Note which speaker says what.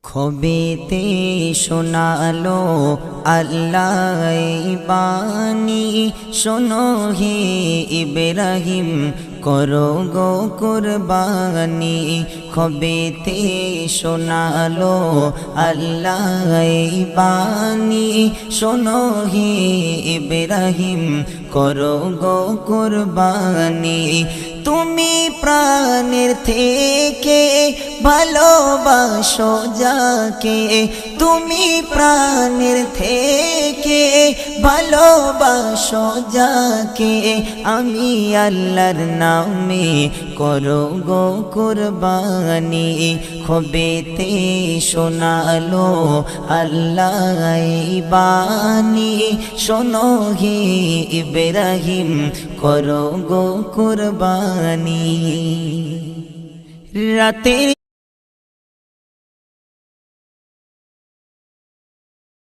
Speaker 1: খবেতে শোনালো আল্লাহ বাণী, শোনো হে ইব্রাহিম করো গো কুরবানি। খবেতে শোনালো আল্লাহ বাণী, শোনো হে ইব্রাহিম করো গো কুরবানি। তুমি প্রাণের থেকে ভালোবাসো যাকে, তুমি প্রাণের থেকে ভালোবাসো যাকে, আমি আল্লাহর নামে করো গো কুরবানি। খবেতে শোনালো আল্লাহ বাণী, শোনো হে ইব্রাহিম করো গো কুরবানি। রাতের